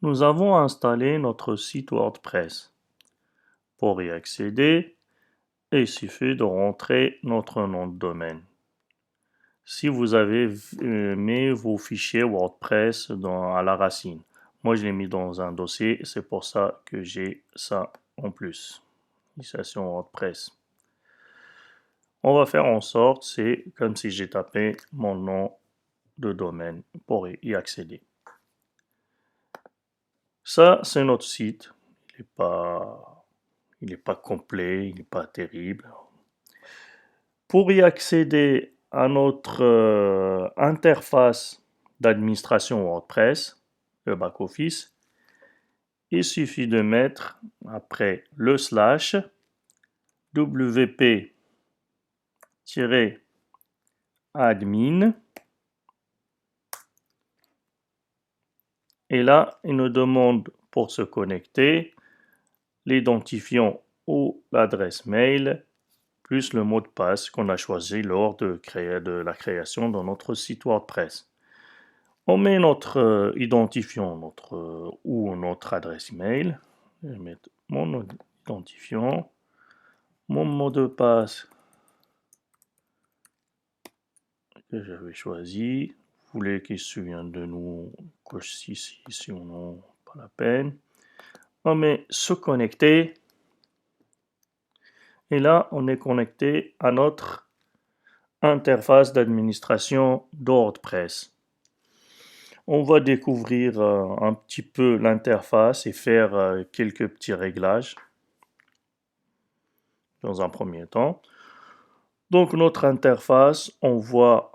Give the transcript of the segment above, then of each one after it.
Nous avons installé notre site WordPress. Pour y accéder, il suffit de rentrer notre nom de domaine. Si vous avez mis vos fichiers WordPress à la racine, moi je l'ai mis dans un dossier, c'est pour ça que j'ai ça en plus. Initialisation WordPress. On va faire en sorte, c'est comme si j'ai tapé mon nom de domaine pour y accéder. Ça, c'est notre site. Il n'est pas complet, il n'est pas terrible. Pour y accéder à notre interface d'administration WordPress, le back-office, il suffit de mettre après le slash wp-admin. Et là, il nous demande pour se connecter l'identifiant ou l'adresse mail plus le mot de passe qu'on a choisi lors de la création de notre site WordPress. On met notre identifiant ou notre adresse email. Je vais mettre mon identifiant, mon mot de passe que j'avais choisi. Vous voulez qu'il se souvienne de nous, coche ici, sinon pas la peine. On met se connecter. Et là, on est connecté à notre interface d'administration WordPress. On va découvrir un petit peu l'interface et faire quelques petits réglages dans un premier temps. Donc notre interface, on voit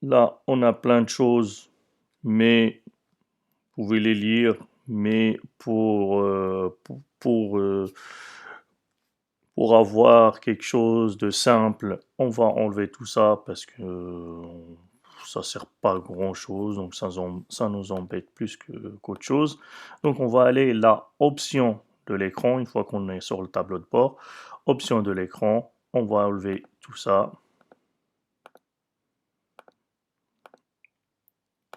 là, on a plein de choses, mais vous pouvez les lire, mais pour avoir quelque chose de simple, on va enlever tout ça parce que ça sert pas à grand chose, donc ça nous embête plus qu'autre chose. Donc on va aller là, option de l'écran, une fois qu'on est sur le tableau de bord, option de l'écran, on va enlever tout ça,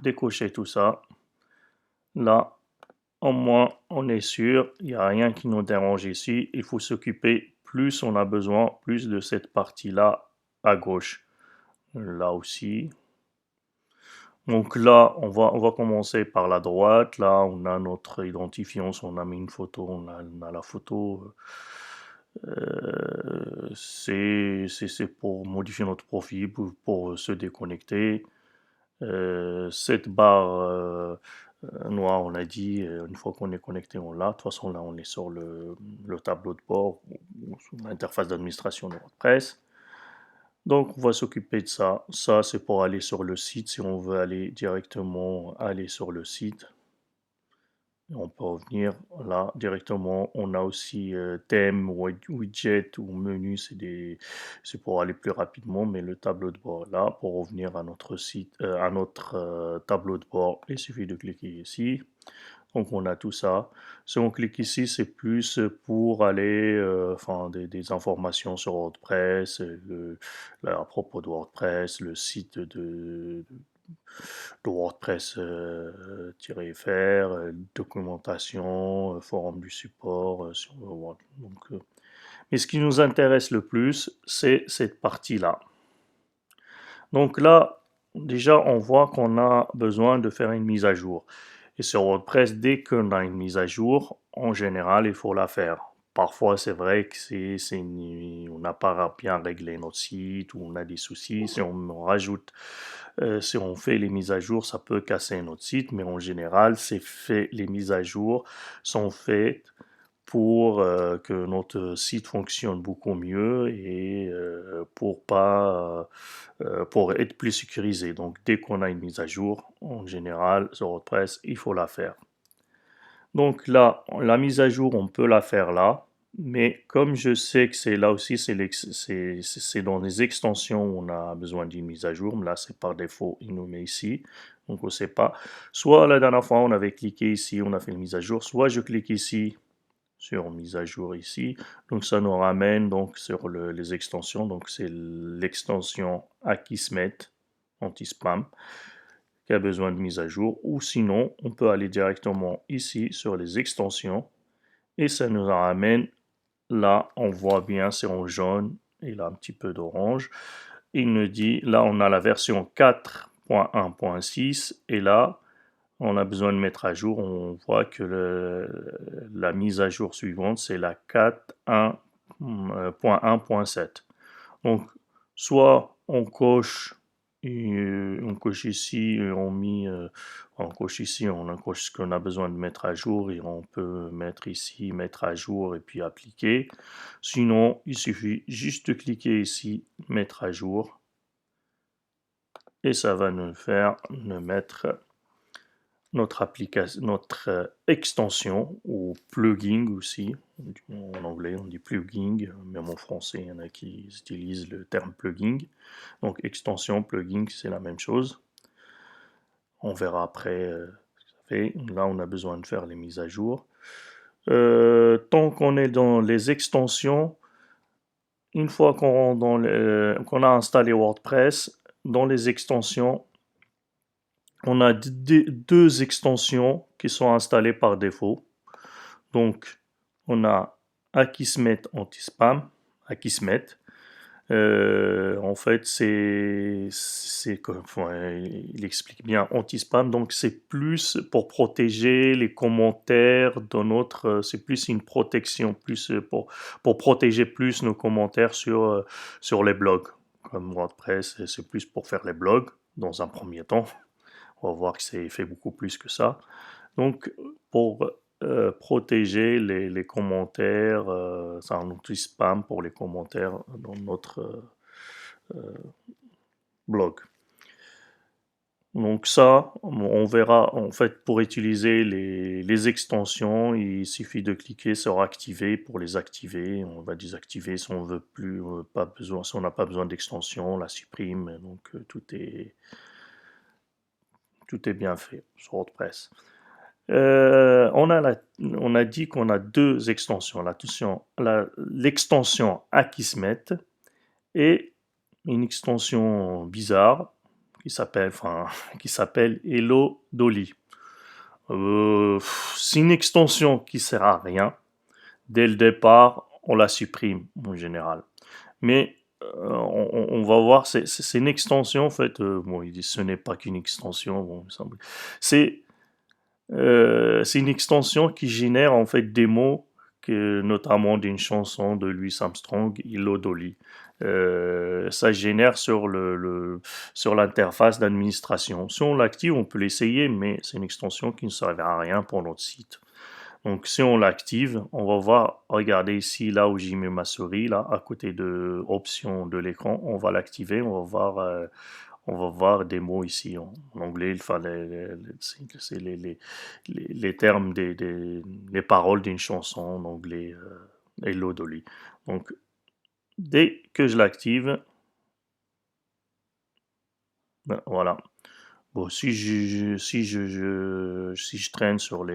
décocher tout ça. Là, au moins, on est sûr, il n'y a rien qui nous dérange ici. Il faut s'occuper, plus on a besoin, plus de cette partie-là à gauche. Là aussi. Donc là, on va commencer par la droite. Là, on a notre identifiant, on a mis une photo, on a la photo. C'est pour modifier notre profil, pour se déconnecter. Cette barre noire, on a dit, une fois qu'on est connecté, on l'a. De toute façon, là, on est sur le tableau de bord ou sur l'interface d'administration de WordPress. Donc, on va s'occuper de ça. Ça, c'est pour aller sur le site. Si on veut aller directement sur le site, on peut revenir là directement. On a aussi thème, widget ou menu. C'est pour aller plus rapidement. Mais le tableau de bord là, pour revenir à notre site, à notre tableau de bord, il suffit de cliquer ici. Donc on a tout ça. Si on clique ici, c'est plus pour aller, enfin des informations sur WordPress, à propos de WordPress, le site de WordPress-fr, documentation, forum du support sur Word. Mais ce qui nous intéresse le plus, c'est cette partie-là. Donc là, déjà, on voit qu'on a besoin de faire une mise à jour. Et sur WordPress, dès qu'on a une mise à jour, en général, il faut la faire. Parfois, c'est vrai que on n'a pas bien réglé notre site ou on a des soucis. Si on rajoute, si on fait les mises à jour, ça peut casser notre site, mais en général, les mises à jour sont faites pour que notre site fonctionne beaucoup mieux et pour être plus sécurisé. Donc, dès qu'on a une mise à jour, en général, sur WordPress, il faut la faire. Donc là, la mise à jour, on peut la faire là. Mais comme je sais que c'est là aussi, c'est dans les extensions où on a besoin d'une mise à jour. Mais là, c'est par défaut, il nous met ici. Donc, on ne sait pas. Soit la dernière fois, on avait cliqué ici, on a fait une mise à jour. Soit je clique ici, sur mise à jour ici. Donc, ça nous ramène donc sur les extensions. Donc, c'est l'extension Akismet anti-spam qui a besoin de mise à jour, ou sinon, on peut aller directement ici sur les extensions, et ça nous ramène là, on voit bien, c'est en jaune, et là un petit peu d'orange. Il nous dit, là on a la version 4.1.6, et là, on a besoin de mettre à jour, on voit que la mise à jour suivante, c'est la 4.1.7. Donc, soit on coche ici, on coche ici, on coche ce qu'on a besoin de mettre à jour et on peut mettre ici, mettre à jour et puis appliquer. Sinon, il suffit juste de cliquer ici, mettre à jour, et ça va nous mettre notre application, notre extension ou plugin aussi. En anglais, on dit plugin, même en français, il y en a qui utilisent le terme plugin. Donc extension, plugin, c'est la même chose. On verra après ce que ça fait. Là, on a besoin de faire les mises à jour. Tant qu'on est dans les extensions, une fois qu'on a installé WordPress, dans les extensions, on a deux extensions qui sont installées par défaut. Donc, on a Akismet anti-spam. Akismet. En fait, il explique bien anti-spam. Donc, c'est plus pour protéger les commentaires dans c'est plus une protection, plus pour protéger plus nos commentaires sur les blogs. Comme WordPress, c'est plus pour faire les blogs dans un premier temps. On va voir que c'est fait beaucoup plus que ça. Donc, pour protéger les commentaires, c'est un outil spam pour les commentaires dans notre blog. Donc ça, on verra, en fait, pour utiliser les extensions, il suffit de cliquer sur activer pour les activer. On va désactiver si on veut plus, pas besoin, si on n'a pas besoin d'extension, on la supprime. Donc tout est bien fait sur WordPress. On a dit qu'on a deux extensions. L'extension Akismet et une extension bizarre qui s'appelle Hello Dolly. C'est une extension qui sert à rien. Dès le départ, on la supprime en général. Mais on va voir, c'est une extension en fait. Bon, il dit ce n'est pas qu'une extension. Bon, il me semble. C'est une extension qui génère en fait des mots, notamment d'une chanson de Louis Armstrong, Hello Dolly. Ça génère sur l'interface d'administration. Si on l'active, on peut l'essayer, mais c'est une extension qui ne servira à rien pour notre site. Donc si on l'active, on va voir, regardez ici, là où j'ai mis ma souris, là, à côté de options de l'écran, on va l'activer, on va voir des mots ici en anglais, enfin, c'est les termes, les paroles d'une chanson en anglais, Hello Dolly. Donc, dès que je l'active, ben, voilà. Bon, si je traîne sur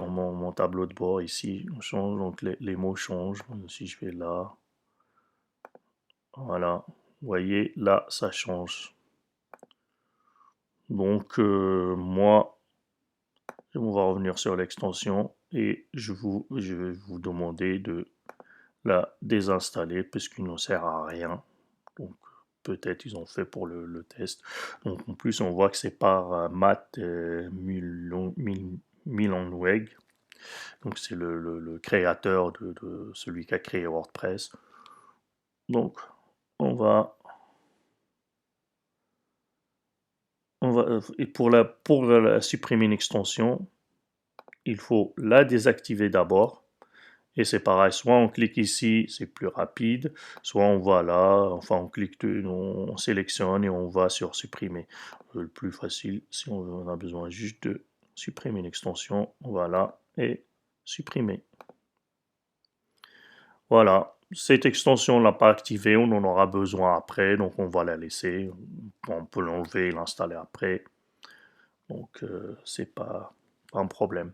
mon tableau de bord ici, on change, donc les mots changent. Si je vais là, voilà. Vous voyez, là, ça change. Donc, moi, on va revenir sur l'extension et je vais vous demander de la désinstaller parce qu'il ne sert à rien. Donc, peut-être ils ont fait pour le test. Donc, en plus, on voit que c'est par Matt Mullenweg. Donc, c'est le créateur de celui qui a créé WordPress. Donc, on va et pour supprimer une extension, il faut la désactiver d'abord. Et c'est pareil, soit on clique ici, c'est plus rapide, soit on va là, enfin on clique, on sélectionne et on va sur supprimer. Le plus facile, si on a besoin juste de supprimer une extension, on va là et supprimer. Voilà, cette extension on l'a pas activée, on en aura besoin après, donc on va la laisser. On peut l'enlever et l'installer après. Donc c'est pas un problème.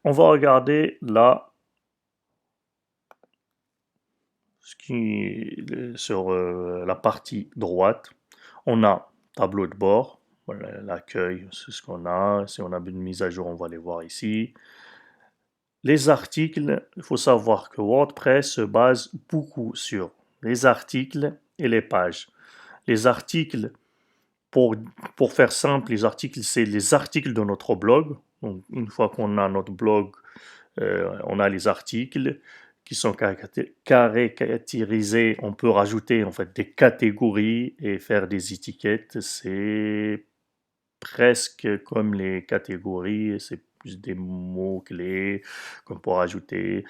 On va regarder là sur la partie droite. On a tableau de bord. Voilà, l'accueil, c'est ce qu'on a. Si on a une mise à jour, on va les voir ici. Les articles, il faut savoir que WordPress se base beaucoup sur les articles et les pages. Les articles, pour, pour faire simple, les articles, c'est les articles de notre blog. Donc, une fois qu'on a notre blog, on a les articles qui sont caractérisés. On peut rajouter en fait des catégories et faire des étiquettes. C'est presque comme les catégories, c'est plus des mots-clés qu'on peut rajouter.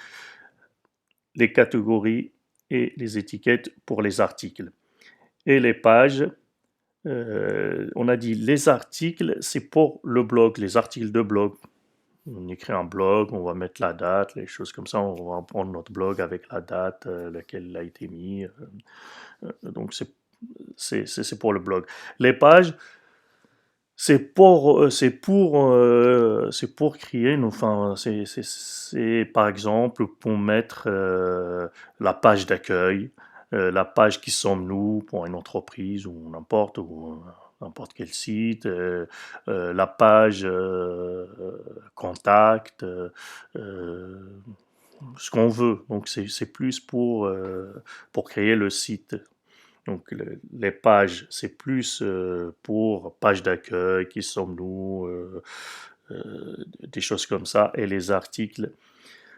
Les catégories et les étiquettes pour les articles. Et les pages, on a dit les articles, c'est pour le blog, les articles de blog. On écrit un blog, on va mettre la date, les choses comme ça, on va prendre notre blog avec la date, laquelle il a été mis. Donc c'est pour le blog. Les pages, c'est pour créer, enfin, c'est par exemple pour mettre la page d'accueil, la page qui sommes-nous pour une entreprise ou n'importe quel site, la page contact, ce qu'on veut. Donc c'est plus pour créer le site. Donc les pages, c'est plus pour page d'accueil, qui sommes-nous, des choses comme ça. Et les articles,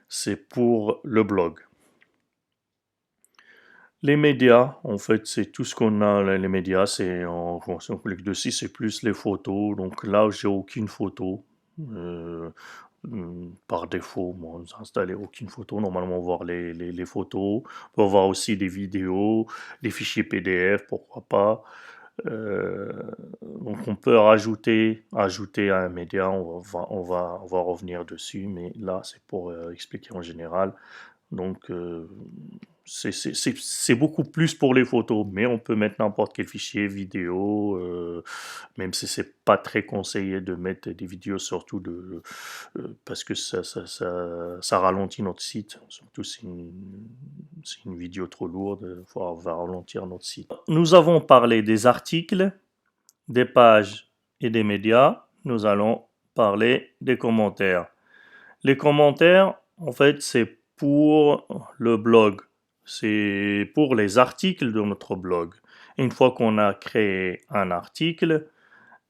c'est pour le blog. Les médias, en fait, c'est tout ce qu'on a. Les médias, si on clique dessus, c'est plus les photos. Donc là, j'ai aucune photo. Euh, Par défaut, moi, on a installé aucune photo. Normalement, on va voir les photos. On va voir aussi des vidéos, des fichiers PDF, pourquoi pas. Euh, donc on peut ajouter un média, on va revenir dessus, mais là c'est pour expliquer en général. Donc c'est beaucoup plus pour les photos, mais on peut mettre n'importe quel fichier vidéo, même si c'est pas très conseillé de mettre des vidéos, surtout parce que ça ralentit notre site, surtout si une vidéo trop lourde, on va ralentir notre site. Nous avons parlé des articles, des pages et des médias. Nous allons parler des commentaires. Les commentaires, en fait, c'est pour le blog. C'est pour les articles de notre blog. Une fois qu'on a créé un article,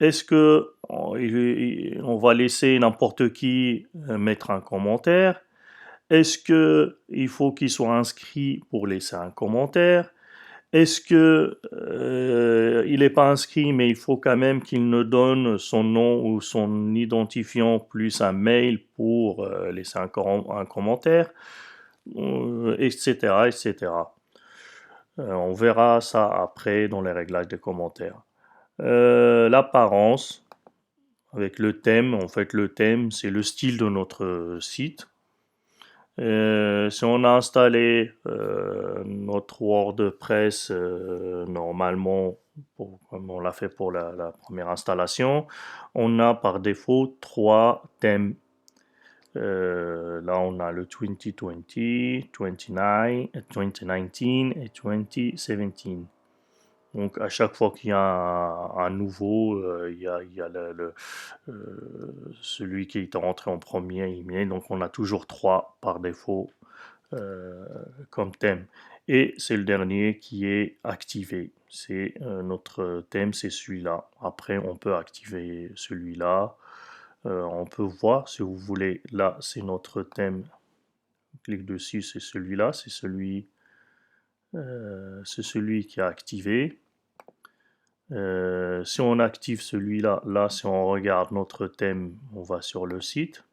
est-ce que on va laisser n'importe qui mettre un commentaire? Est-ce que il faut qu'il soit inscrit pour laisser un commentaire? Est-ce que il n'est pas inscrit, mais il faut quand même qu'il nous donne son nom ou son identifiant plus un mail pour laisser un commentaire, etc., etc. On verra ça après dans les réglages des commentaires. L'apparence avec le thème, en fait le thème c'est le style de notre site. Si on a installé notre WordPress normalement, comme on l'a fait pour la première installation, on a par défaut trois thèmes. Là, on a le 2020, 2019 et 2017. Donc, à chaque fois qu'il y a un nouveau, il y a celui qui est rentré en premier email. Donc, on a toujours trois par défaut comme thème. Et c'est le dernier qui est activé. C'est notre thème, c'est celui-là. Après, on peut activer celui-là. On peut voir si vous voulez. Là, c'est notre thème. On clique dessus, c'est celui-là. C'est celui qui est activé. Si on active celui-là, là, si on regarde notre thème, on va sur le site.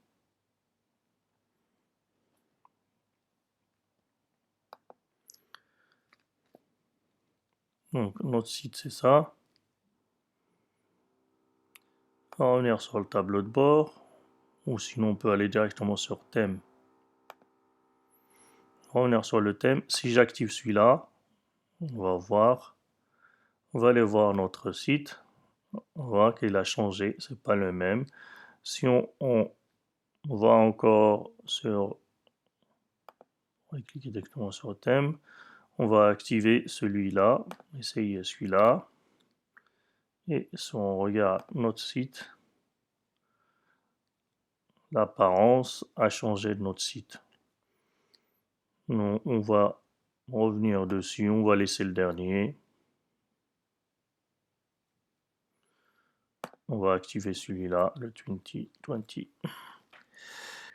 Donc, notre site, c'est ça. On va revenir sur le tableau de bord. Ou sinon, on peut aller directement sur thème. Revenir sur le thème. Si j'active celui-là, on va voir. On va aller voir notre site. On voit qu'il a changé. C'est pas le même. Si on va encore sur... On va cliquer directement sur le thème. On va activer celui-là. Essayer celui-là. Et si on regarde notre site, l'apparence a changé de notre site. On va revenir dessus, on va laisser le dernier. On va activer celui-là, le 2020.